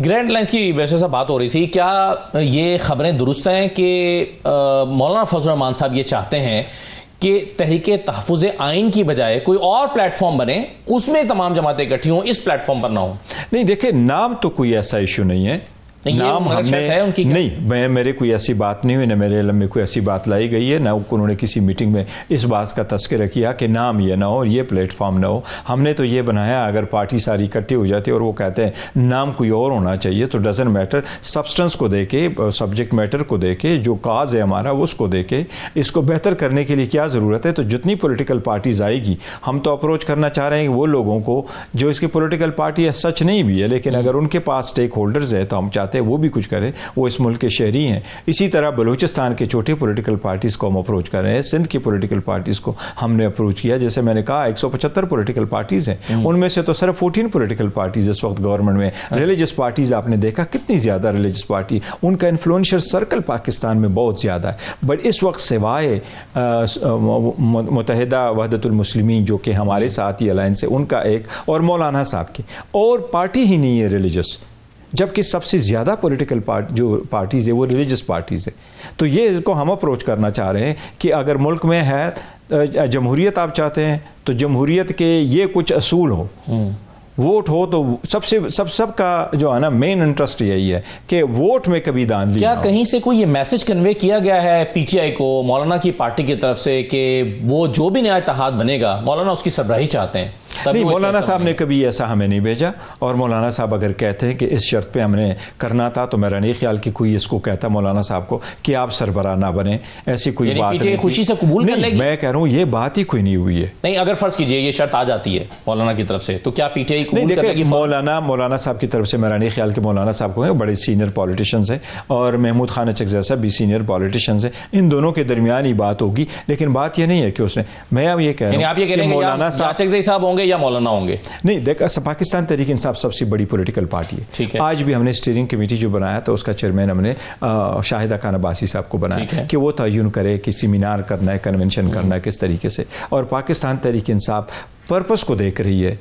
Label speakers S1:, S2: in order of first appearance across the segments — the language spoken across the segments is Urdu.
S1: گرینڈ لائنز کی ویسے سے بات ہو رہی تھی، کیا یہ خبریں درست ہیں کہ مولانا فضل الرحمان صاحب یہ چاہتے ہیں کہ تحریک تحفظ آئین کی بجائے کوئی اور پلیٹ فارم بنے، اس میں تمام جماعتیں اکٹھی ہوں، اس پلیٹ فارم پر نہ ہوں؟ نہیں
S2: دیکھیں، نام تو کوئی ایسا ایشو نہیں ہے، نام ہم نے نہیں، میرے کوئی ایسی بات نہیں ہوئی، نہ میرے علم میں کوئی ایسی بات لائی گئی ہے، نہ انہوں نے کسی میٹنگ میں اس بات کا تذکرہ کیا کہ نام یہ نہ ہو اور یہ پلیٹ فارم نہ ہو۔ ہم نے تو یہ بنایا، اگر پارٹی ساری اکٹھی ہو جاتی ہے اور وہ کہتے ہیں نام کوئی اور ہونا چاہیے تو ڈزنٹ میٹر، سبسٹنس کو دے کے، سبجیکٹ میٹر کو دے کے، جو کاز ہے ہمارا اس کو دے کے اس کو بہتر کرنے کے لیے کیا ضرورت ہے۔ تو جتنی پولیٹیکل پارٹیز آئے گی، ہم تو اپروچ کرنا چاہ رہے ہیں وہ لوگوں کو جو اس کی پولیٹیکل پارٹی ہے، سچ نہیں بھی ہے، لیکن اگر ان کے پاس اسٹیک ہولڈرز ہے تو ہم چاہتے ہیں وہ بھی کچھ کریں، وہ اس ملک کے شہری ہیں۔ اسی طرح بلوچستان کے چھوٹے پولیٹیکل پارٹیز کو ہم اپروچ کر رہے ہیں، سندھ کی پولیٹیکل پارٹیز کو ہم نے اپروچ کیا۔ جیسے میں نے کہا 175 پولیٹیکل پارٹیز ہیں، ان میں سے تو صرف 14 پولیٹیکل پارٹیز اس وقت گورنمنٹ میں۔ ریلیجس پارٹیز آپ نے دیکھا کتنی زیادہ ریلیجس پارٹی، ان کا انفلوئنشل سرکل پاکستان میں بہت زیادہ ہے۔ بٹ اس وقت سوائے متحدہ وحدت المسلمین جو کہ ہمارے ساتھ ہی الائنس ہے، ان کا ایک، اور مولانا صاحب کی، اور پارٹی ہی نہیں ہے ریلیجس، جبکہ سب سے زیادہ پولیٹیکل جو پارٹیز ہے وہ ریلیجس پارٹیز ہے۔ تو یہ اس کو ہم اپروچ کرنا چاہ رہے ہیں کہ اگر ملک میں ہے جمہوریت آپ چاہتے ہیں تو جمہوریت کے یہ کچھ اصول ہو، ووٹ ہو، تو سب کا جو ہے نا مین انٹرسٹ یہی ہے کہ ووٹ میں کبھی دھاندلی نہ ہو۔
S1: کیا کہیں سے کوئی یہ میسج کنوے کیا گیا ہے پی ٹی آئی کو، مولانا کی پارٹی کی طرف سے، کہ وہ جو بھی نیا اتحاد بنے گا مولانا اس کی سربراہی چاہتے ہیں؟
S2: نہیں، مولانا صاحب نے کبھی ایسا ہمیں نہیں بھیجا، اور مولانا صاحب اگر کہتے ہیں کہ اس شرط پہ ہم نے کرنا تھا تو میرا نہیں خیال کہ کوئی اس کو کہتا مولانا صاحب کو کہ آپ سربراہ نہ بنیں، ایسی کوئی بات نہیں۔
S1: خوشی سے قبول کر لے گی؟
S2: میں کہہ رہا ہوں یہ بات ہی کوئی نہیں ہوئی ہے۔
S1: نہیں، اگر فرض کیجئے یہ شرط آ جاتی ہے مولانا کی طرف سے تو کیا پی ٹی آئی قبول کر لے گی؟
S2: مولانا صاحب کی طرف سے میرا نہیں خیال کہ مولانا صاحب کو بڑے سینئر پولیٹیشنز ہیں، اور محمود خان چکزئی صاحب بھی سینئر پولیٹیشنز ہیں، ان دونوں کے درمیان ہی بات ہوگی۔ لیکن بات یہ نہیں ہے کہ اس نے، میں اب یہ کہہ رہا ہوں کہ مولانا صاحب
S1: چکزئی صاحب ہوں گے یا مولانا ہوں گے؟
S2: نہیں، دیکھا پاکستان تحریک انصاف سب سے بڑی پولیٹیکل پارٹی ہے۔ آج بھی ہم نے اسٹیئرنگ کمیٹی جو بنایا تو اس کا چیئرمین ہم نے شاہدہ خان عباسی صاحب کو بنایا کہ وہ تعین کرے کہ سیمینار کرنا ہے، کنونشن کرنا ہے کس طریقے سے، اور پاکستان تحریک انصاف پرپس کو دیکھ رہی ہے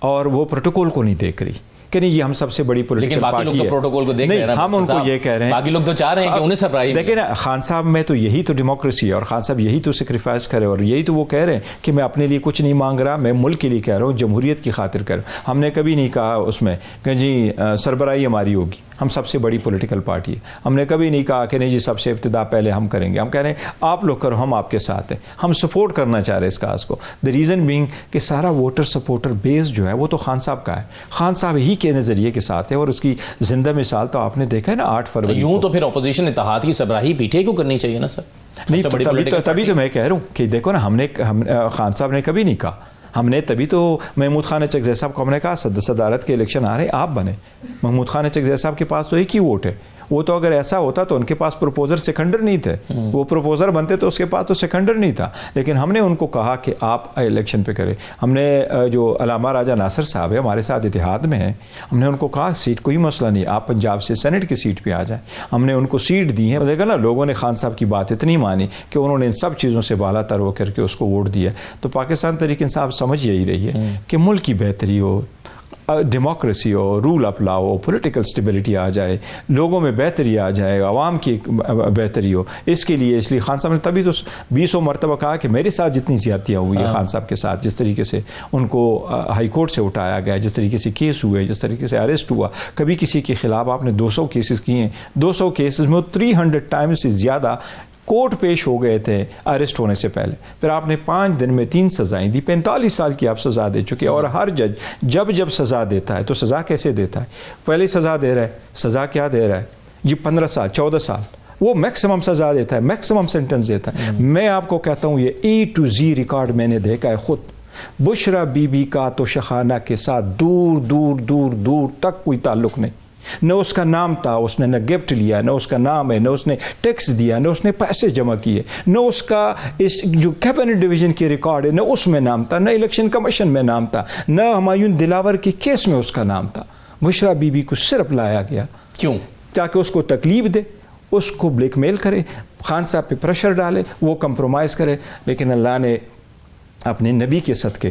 S2: اور وہ پروٹوکول کو نہیں دیکھ رہی کہ نہیں یہ ہم سب سے بڑی پولیٹیکل پارٹی ہے۔
S1: پروٹوکول کو دیکھ رہے ہیں،
S2: ہم ان کو یہ کہہ رہے ہیں،
S1: باقی لوگ تو چاہ رہے ہیں کہ انہیں سربراہی۔
S2: دیکھیں نا، خان صاحب میں تو یہی تو ڈیموکریسی ہے، اور خان صاحب یہی تو سیکریفائس کرے، اور یہی تو وہ کہہ رہے ہیں کہ میں اپنے لیے کچھ نہیں مانگ رہا، میں ملک کے لیے کہہ رہا ہوں، جمہوریت کی خاطر کر۔ ہم نے کبھی نہیں کہا اس میں کہ جی سربراہی ہماری ہوگی، ہم سب سے بڑی پولیٹیکل پارٹی ہے۔ ہم نے کبھی نہیں کہا کہ نہیں جی سب سے ابتدا پہلے ہم کریں گے، ہم کہہ رہے ہیں آپ لوگ کرو، ہم آپ کے ساتھ ہیں، ہم سپورٹ کرنا چاہ رہے ہیں اس کاز کو۔ دی ریزن بینگ کہ سارا ووٹر سپورٹر بیس جو ہے وہ تو خان صاحب کا ہے، خان صاحب ہی کے نظریے کے ساتھ ہے، اور اس کی زندہ مثال تو آپ نے دیکھا ہے نا 8 فروری۔
S1: یوں تو پھر اپوزیشن اتحاد کی سربراہی پی ٹی آئی کو کرنی چاہیے نا سر؟
S2: نہیں، تبھی تو میں کہہ رہا ہوں کہ دیکھو نا، خان صاحب نے کبھی نہیں کہا، ہم نے تبھی تو محمود خان چکزئی صاحب کو ہم نے کہا صدارت کے الیکشن آ رہے ہیں، آپ بنے۔ محمود خان چکزئی صاحب کے پاس تو ایک ہی ووٹ ہے، وہ تو اگر ایسا ہوتا تو ان کے پاس پروپوزر سیکنڈر نہیں تھے، وہ پروپوزر بنتے تو اس کے پاس تو سیکنڈر نہیں تھا۔ لیکن ہم نے ان کو کہا کہ آپ الیکشن پہ کریں۔ ہم نے جو علامہ راجہ ناصر صاحب ہے ہمارے ساتھ اتحاد میں ہیں، ہم نے ان کو کہا سیٹ کوئی مسئلہ نہیں، آپ پنجاب سے سینٹ کی سیٹ پہ آ جائیں۔ ہم نے ان کو سیٹ دی ہے، دیکھا نا لوگوں نے خان صاحب کی بات اتنی مانی کہ انہوں نے ان سب چیزوں سے بالا تر ہو کر کے اس کو ووٹ دیا۔ تو پاکستان تحریک انصاف سمجھ یہی رہی ہے کہ ملک کی بہتری ہو، ڈیموکریسی ہو، رول اپ لا ہو، پولیٹیکل سٹیبلٹی آ جائے، لوگوں میں بہتری آ جائے، عوام کی بہتری ہو، اس کے لیے خان صاحب نے تبھی تو 20 مرتبہ کہا کہ میرے ساتھ جتنی زیادتیاں ہوئی ہیں خان صاحب کے ساتھ، جس طریقے سے ان کو ہائی کورٹ سے اٹھایا گیا، جس طریقے سے کیس ہوئے، جس طریقے سے اریسٹ ہوا، کبھی کسی کے خلاف آپ نے 200 کیسز کیے ہیں، 200 کیسز میں 300 ٹائمز سے زیادہ کورٹ پیش ہو گئے تھے اریسٹ ہونے سے پہلے، پھر آپ نے 5 دن میں 3 سزائیں دی، 45 سال کی آپ سزا دے چکے، اور ہر جج جب سزا دیتا ہے تو سزا کیسے دیتا ہے؟ پہلے سزا دے رہا ہے، سزا کیا دے رہا ہے جی 15 سال 14 سال، وہ میکسیمم سزا دیتا ہے، میکسیمم سینٹنس دیتا ہے۔ میں آپ کو کہتا ہوں یہ A to Z ریکارڈ میں نے دیکھا ہے خود۔ بشرا بی بی کا تو شخانہ کے ساتھ دور دور دور دور تک کوئی تعلق نہیں، نہ اس کا نام تھا، اس نے نہ گفٹ لیا، نہ اس کا نام ہے، نہ اس نے ٹیکس دیا، نہ اس نے پیسے جمع کیے، نہ اس کا اس جو کیبنٹ ڈویژن کی ریکارڈ ہے نہ اس میں نام تھا، نہ الیکشن کمیشن میں نام تھا، نہ ہمایون دلاور کے کیس میں اس کا نام تھا۔ بشرا بی بی کو صرف لایا گیا کیوں؟ تاکہ اس کو تکلیف دے، اس کو بلیک میل کرے، خان صاحب پہ پریشر ڈالے، وہ کمپرومائز کرے۔ لیکن اللہ نے اپنے نبی کے صدقے